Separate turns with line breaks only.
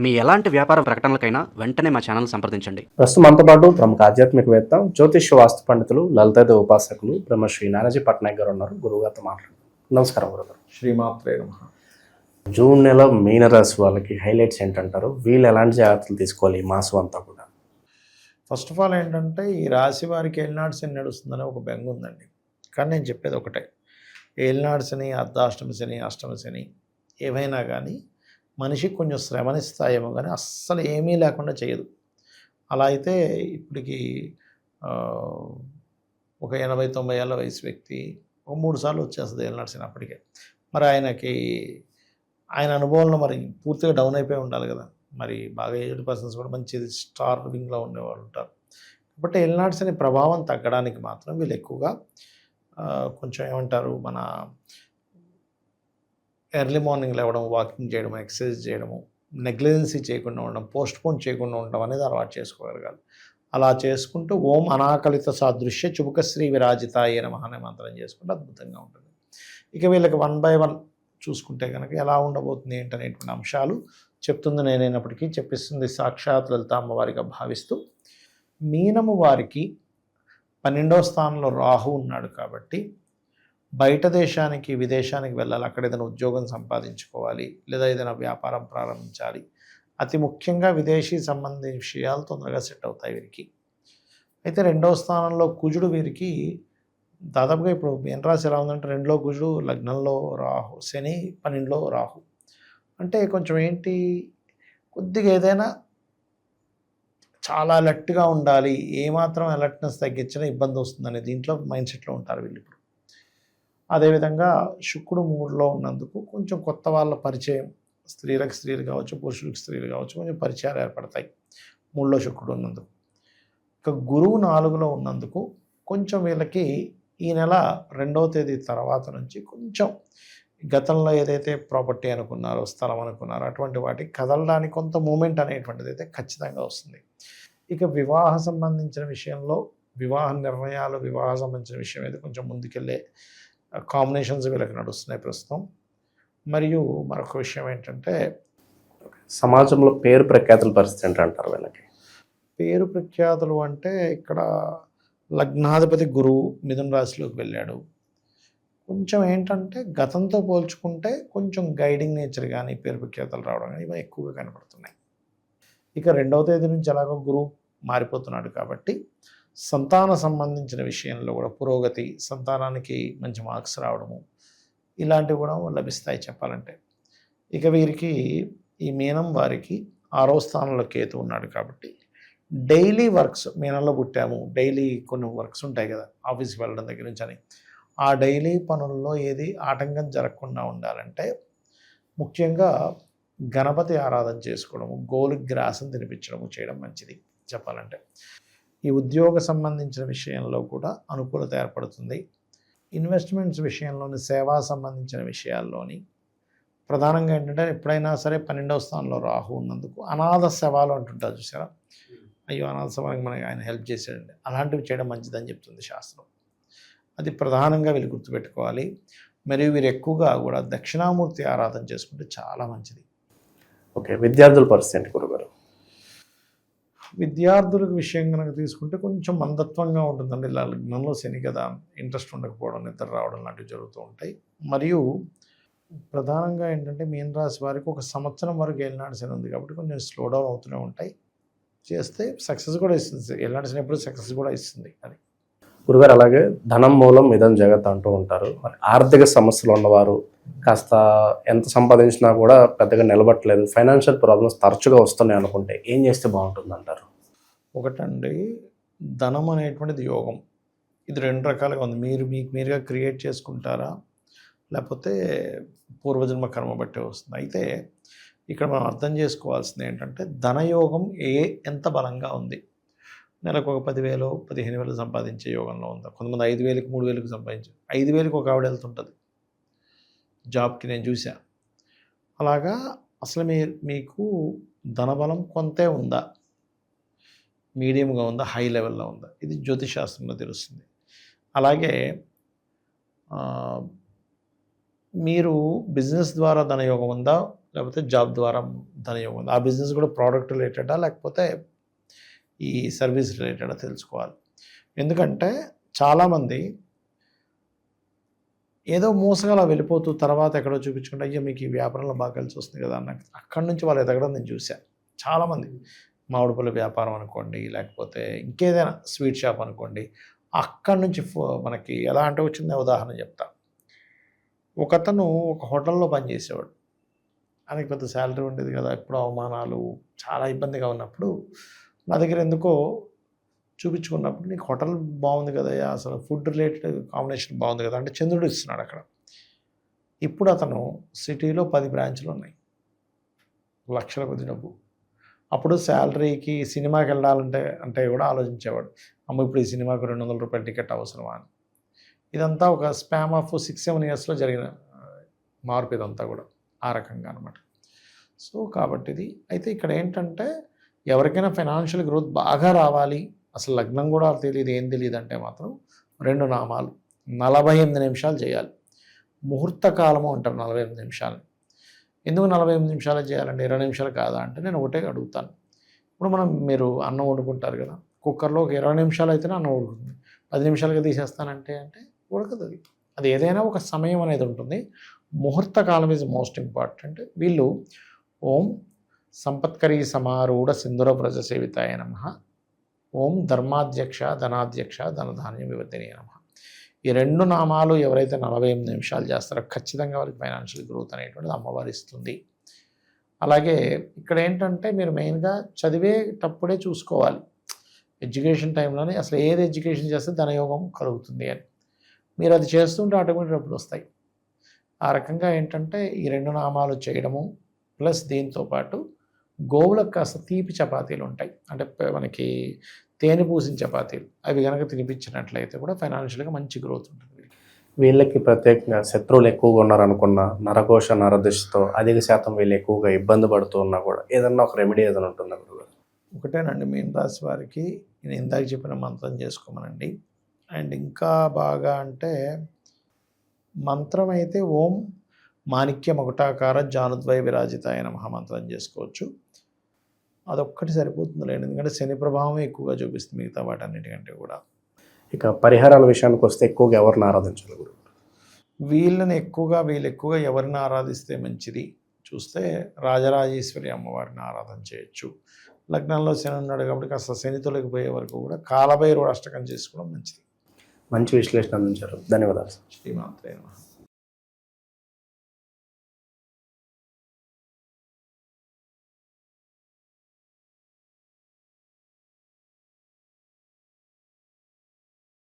మీ ఎలాంటి వ్యాపార ప్రకటనలకైనా వెంటనే మా ఛానల్ సంప్రదించండి.
ప్రస్తుతం మనతో పాటు ప్రముఖ ఆధ్యాత్మికవేత్త, జ్యోతిష్య వాస్తు పండితులు, లలితాదేవి ఉపాసకులు బ్రహ్మశ్రీ నానాజీ పట్నాయక్ గారు ఉన్నారు. గురువుగారితో మాట్లాడు. నమస్కారం గురుగారు.
శ్రీమాత్రే నమః.
జూన్ నెల మీనరాశి వాళ్ళకి హైలైట్స్ ఏంటంటారు? వీళ్ళు ఎలాంటి జాగ్రత్తలు తీసుకోవాలి ఈ మాసం అంతా కూడా?
ఫస్ట్ ఆఫ్ ఆల్ ఏంటంటే ఈ రాశి వారికి ఏలినాడు శని నడుస్తుందనే ఒక బెంగ ఉందండి. కానీ నేను చెప్పేది ఒకటే, ఏలినాడు శని, అర్ధాష్టమ శని, అష్టమ శని ఏవైనా కానీ మనిషికి కొంచెం శ్రమనిస్తాయేమో కానీ అస్సలు ఏమీ లేకుండా చేయదు. అలా అయితే ఇప్పటికి ఒక 80-90 ఏళ్ళ వయసు వ్యక్తి ఒక 3 సార్లు వచ్చేస్తుంది ఏలినాడు శని అప్పటికే. మరి ఆయన అనుభవంలో మరి పూర్తిగా డౌన్ అయిపోయి ఉండాలి కదా. మరి బాగా ఏజ్డ్ పర్సన్స్ కూడా మంచి స్టార్వింగ్లో ఉండేవాళ్ళు ఉంటారు. కాబట్టి ఏలినాడు శని ప్రభావం తగ్గడానికి మాత్రం వీళ్ళు ఎక్కువగా కొంచెం ఏమంటారు, మన ఎర్లీ మార్నింగ్ లేవడం, వాకింగ్ చేయడం, ఎక్సర్సైజ్ చేయడము, నెగ్లిజెన్సీ చేయకుండా ఉండడం, పోస్ట్పోన్ చేయకుండా ఉండడం అనేది అలవాటు చేసుకోగలగాలి. అలా చేసుకుంటూ ఓం అనాకలిత సాదృశ్య చుబుకశ్రీ విరాజితాయ నమః అనే మంత్రం చేసుకుంటే అద్భుతంగా ఉంటుంది. ఇక వీళ్ళకి 1 by 1 చూసుకుంటే కనుక ఎలా ఉండబోతుంది ఏంటనేటువంటి అంశాలు చెప్తుంది నేనైనప్పటికీ చెప్పిస్తుంది సాక్షాత్ లలిత అమ్మవారిగా భావిస్తూ, మీనము వారికి 12వ స్థానంలో రాహు ఉన్నాడు కాబట్టి బయట దేశానికి, విదేశానికి వెళ్ళాలి, అక్కడ ఏదైనా ఉద్యోగం సంపాదించుకోవాలి, లేదా ఏదైనా వ్యాపారం ప్రారంభించాలి. అతి ముఖ్యంగా విదేశీ సంబంధించిన విషయాలు తొందరగా సెట్ అవుతాయి వీరికి. అయితే 2వ స్థానంలో కుజుడు వీరికి దాదాపుగా ఇప్పుడు మీనరాశి ఎలా ఉందంటే 2లో కుజుడు, లగ్నంలో రాహు, శని 12లో రాహు. అంటే కొంచెం ఏంటి, కొద్దిగా ఏదైనా చాలా అలర్ట్గా ఉండాలి, ఏమాత్రం అలర్ట్నెస్ తగ్గించినా ఇబ్బంది వస్తుందనే దీంట్లో మైండ్ సెట్లో ఉంటారు వీళ్ళు ఇప్పుడు. అదేవిధంగా శుక్రుడు 3లో ఉన్నందుకు కొంచెం కొత్త వాళ్ళ పరిచయం, స్త్రీలు కావచ్చు, పురుషులకు స్త్రీలు కావచ్చు, కొంచెం పరిచయాలు ఏర్పడతాయి 3లో శుక్రుడు ఉన్నందుకు. ఇక గురువు 4లో ఉన్నందుకు కొంచెం వీళ్ళకి ఈ నెల 2వ తేదీ తర్వాత నుంచి కొంచెం గతంలో ఏదైతే ప్రాపర్టీ అనుకున్నారో, స్థలం అనుకున్నారో అటువంటి వాటికి కదలడానికి కొంత మూమెంట్ అనేటువంటిది అయితే ఖచ్చితంగా వస్తుంది. ఇక వివాహ సంబంధించిన విషయంలో వివాహ నిర్ణయాలు, వివాహ సంబంధించిన విషయం అయితే కొంచెం ముందుకెళ్ళే కాంబినేషన్స్ వీళ్ళకి నడుస్తున్నాయి ప్రస్తుతం. మరియు మరొక విషయం ఏంటంటే,
సమాజంలో పేరు ప్రఖ్యాతుల పరిస్థితి ఏంటంటారు వీళ్ళకి?
పేరు ప్రఖ్యాతులు అంటే ఇక్కడ లగ్నాధిపతి గురువు మిథున రాశిలోకి వెళ్ళాడు. కొంచెం ఏంటంటే గతంతో పోల్చుకుంటే కొంచెం గైడింగ్ నేచర్ కానీ, పేరు ప్రఖ్యాతులు రావడం కానీ ఇవి ఎక్కువగా కనపడుతున్నాయి. ఇక 2వ తేదీ నుంచి ఎలాగో గురువు మారిపోతున్నాడు కాబట్టి సంతాన సంబంధించిన విషయంలో కూడా పురోగతి, సంతానానికి మంచి మార్క్స్ రావడము ఇలాంటివి కూడా లభిస్తాయి చెప్పాలంటే. ఇక వీరికి ఈ మీనం వారికి 6వ స్థానంలో కేతు ఉన్నాడు కాబట్టి డైలీ వర్క్స్, మీనంలో పుట్టాము, డైలీ కొన్ని వర్క్స్ ఉంటాయి కదా ఆఫీస్కి వెళ్ళడం దగ్గర నుంచి అని, ఆ డైలీ పనుల్లో ఏది ఆటంకం జరగకుండా ఉండాలంటే ముఖ్యంగా గణపతి ఆరాధన చేసుకోవడము, గోవులకు గ్రాసం తినిపించడము చేయడం మంచిది చెప్పాలంటే. ఈ ఉద్యోగ సంబంధించిన విషయంలో కూడా అనుకూలత ఏర్పడుతుంది. ఇన్వెస్ట్మెంట్స్ విషయంలోని, సేవా సంబంధించిన విషయాల్లోని ప్రధానంగా ఏంటంటే ఎప్పుడైనా సరే 12వ స్థానంలో రాహు ఉన్నందుకు అనాథ సేవలు అంటుంటారు చూసారా, అయ్యో అనాథ సేవకి మనకి ఆయన హెల్ప్ చేశాడండి, అలాంటివి చేయడం మంచిదని చెప్తుంది శాస్త్రం. అది ప్రధానంగా వీళ్ళు గుర్తుపెట్టుకోవాలి. మరియు వీరు ఎక్కువగా కూడా దక్షిణామూర్తి ఆరాధన చేసుకుంటే చాలా మంచిది.
ఓకే, విద్యార్థుల పరిస్థితి ఏంటి గురుగారు?
విద్యార్థుల విషయం కనుక తీసుకుంటే కొంచెం మందత్వంగా ఉంటుందండి. ఇలా లగ్నంలో శని కదా, ఇంట్రెస్ట్ ఉండకపోవడం, నిద్ర రావడం లాంటివి జరుగుతూ ఉంటాయి. మరియు ప్రధానంగా ఏంటంటే మీన రాశి వారికి 1 సంవత్సరం వరకు ఏలినాడు శని ఉంది కాబట్టి కొంచెం స్లో డౌన్ అవుతూనే ఉంటాయి. చేస్తే సక్సెస్ కూడా ఇస్తుంది, ఏలినాడు శని ఎప్పుడు సక్సెస్ కూడా ఇస్తుంది. అది
గురుగారు, అలాగే ధనం మూలం ఇదం జగత్ అంటూ ఉంటారు. మరి ఆర్థిక సమస్యలు ఉన్నవారు కాస్త ఎంత సంపాదించినా కూడా పెద్దగా నిలబట్టలేదు, ఫైనాన్షియల్ ప్రాబ్లమ్స్ తరచుగా వస్తున్నాయి అనుకుంటే ఏం చేస్తే బాగుంటుంది అంటారు?
ఒకటండి, ధనం అనేటువంటిది యోగం. ఇది 2 రకాలుగా ఉంది. మీకు మీరుగా క్రియేట్ చేసుకుంటారా, లేకపోతే పూర్వజన్మ కర్మ బట్టే వస్తుంది. అయితే ఇక్కడ మనం అర్థం చేసుకోవాల్సింది ఏంటంటే ధనయోగం ఎంత బలంగా ఉంది. నెలకు ఒక 10,000, 15,000 సంపాదించే యోగంలో ఉందా? కొంతమంది 5,000కి, 3,000కి సంపాదించారు. 5,000కి ఒక ఆవిడ వెళ్తుంటుంది జాబ్కి, నేను చూసా. అలాగా అసలు మీకు ధనబలం కొంతే ఉందా, మీడియంగా ఉందా, హై లెవెల్లో ఉందా, ఇది జ్యోతిశాస్త్రంలో తెలుస్తుంది. అలాగే మీరు బిజినెస్ ద్వారా ధనయోగం ఉందా, లేకపోతే జాబ్ ద్వారా ధనయోగం ఉంది. ఆ బిజినెస్ కూడా ప్రోడక్ట్ రిలేటెడా లేకపోతే ఈ సర్వీస్ రిలేటెడా తెలుసుకోవాలి. ఎందుకంటే చాలామంది ఏదో మోసగా అలా వెళ్ళిపోతూ తర్వాత ఎక్కడో చూపించుకుంటే అయ్యో మీకు ఈ వ్యాపారంలో బాగా కలిసి వస్తుంది కదా అన్న అక్కడి నుంచి వాళ్ళు ఎదగడం నేను చూశాను. చాలామంది మామిడి పళ్ళ వ్యాపారం అనుకోండి, లేకపోతే ఇంకేదైనా స్వీట్ షాప్ అనుకోండి, అక్కడి నుంచి మనకి ఎలా అంటే వచ్చిందే ఉదాహరణ చెప్తా. ఒకతను ఒక హోటల్లో పనిచేసేవాడు. ఆయనకి పెద్ద శాలరీ ఉండేది కదా, ఎప్పుడు అవమానాలు, చాలా ఇబ్బందిగా ఉన్నప్పుడు నా దగ్గర ఎందుకో చూపించుకున్నప్పుడు నీకు హోటల్ బాగుంది కదా, అసలు ఫుడ్ రిలేటెడ్ కాంబినేషన్ బాగుంది కదా అంటే చంద్రుడు ఇస్తున్నాడు అక్కడ. ఇప్పుడు అతను సిటీలో 10 బ్రాంచ్లు ఉన్నాయి, లక్షల కొద్ది డబ్బు. అప్పుడు శాలరీకి సినిమాకి వెళ్ళాలంటే కూడా ఆలోచించేవాడు, అమ్మ ఇప్పుడు ఈ సినిమాకు 200 రూపాయల టికెట్ అవసరమా అని. ఇదంతా ఒక స్పామ్ ఆఫ్ 6-7 ఇయర్స్లో జరిగిన మార్పు ఇదంతా కూడా ఆ రకంగా అనమాట. సో కాబట్టి ఇది అయితే ఇక్కడ ఏంటంటే ఎవరికైనా ఫైనాన్షియల్ గ్రోత్ బాగా రావాలి, అసలు లగ్నం కూడా తెలియదు ఏం తెలియదు అంటే మాత్రం 2 నామాలు 48 నిమిషాలు చేయాలి. ముహూర్త కాలము అంటారు 48 నిమిషాలు. ఎందుకు 48 నిమిషాలు చేయాలండి, 20 నిమిషాలు కాదా అంటే నేను ఒకటే అడుగుతాను. ఇప్పుడు మీరు అన్నం వండుకుంటారు కదా, కుక్కర్లో ఒక 20 నిమిషాలు అయితేనే అన్నం ఉడుకుతుంది. 10 నిమిషాలుగా తీసేస్తానంటే ఉడకదు. అది ఏదైనా ఒక సమయం అనేది ఉంటుంది. ముహూర్త కాలం ఈజ్ మోస్ట్ ఇంపార్టెంట్. వీళ్ళు ఓం సంపత్కరీ సమారూఢ సింధుర వ్రజ సేవితాయ నమః, ఓం ధర్మాధ్యక్ష ధనాధ్యక్ష ధనధాన్య వివర్ధినే నమః. ఈ 2 నామాలు ఎవరైతే 48 నిమిషాలు చేస్తారో ఖచ్చితంగా వాళ్ళకి ఫైనాన్షియల్ గ్రోత్ అనేటువంటిది అమ్మవారు ఇస్తుంది. అలాగే ఇక్కడ ఏంటంటే మీరు మెయిన్గా చదివేటప్పుడే చూసుకోవాలి, ఎడ్యుకేషన్ టైంలోనే అసలు ఏది ఎడ్యుకేషన్ చేస్తే ధనయోగం కలుగుతుంది అని. మీరు అది చేస్తుంటే ఆటోమేటిక్ డబ్బులు వస్తాయి. ఆ రకంగా ఏంటంటే ఈ 2 నామాలు చేయడము ప్లస్ దీంతోపాటు గోవులకు కాస్త తీపి చపాతీలు ఉంటాయి, అంటే మనకి తేనె పూసిన చపాతీలు, అవి కనుక తినిపించినట్లయితే కూడా ఫైనాన్షియల్గా మంచి గ్రోత్ ఉంటుంది.
వీళ్ళకి ప్రత్యేకంగా శత్రువులు ఎక్కువగా ఉన్నారనుకున్న నరకోశ నరదశతో అధిక శాతం వీళ్ళు ఎక్కువగా ఇబ్బంది పడుతూ ఉన్నా కూడా ఏదన్నా ఒక రెమెడీ ఏదైనా ఉంటుందా గురుగారు?
ఒకటేనండి, మీన రాశి వారికి నేను ఇందాక చెప్పిన మంత్రం చేసుకోమనండి. అండ్ ఇంకా బాగా అంటే మంత్రం అయితే ఓం మాణిక్య మకుటాకార జానుద్వయ విరాజితాయ నమః మంత్రం చేసుకోవచ్చు. అదొక్కటి సరిపోతుంది లేండి, ఎందుకంటే శని ప్రభావం ఎక్కువగా చూపిస్తుంది మిగతా వాటన్నిటికంటే కూడా.
ఇక పరిహారాల విషయానికి వస్తే ఎక్కువగా ఎవరిని ఆరాధించాలి గురువు?
వీళ్ళు ఎక్కువగా ఎవరిని ఆరాధిస్తే మంచిది చూస్తే రాజరాజేశ్వరి అమ్మవారిని ఆరాధన చేయొచ్చు. లగ్నంలో శని ఉన్నాడు కాబట్టి కాస్త శని తొలగిపోయే వరకు కూడా కాలభైరవ అష్టకం చేసుకోవడం మంచిది.
మంచి విశ్లేషణ అందించారు, ధన్యవాదాలు.
శ్రీమాత్రే నమః.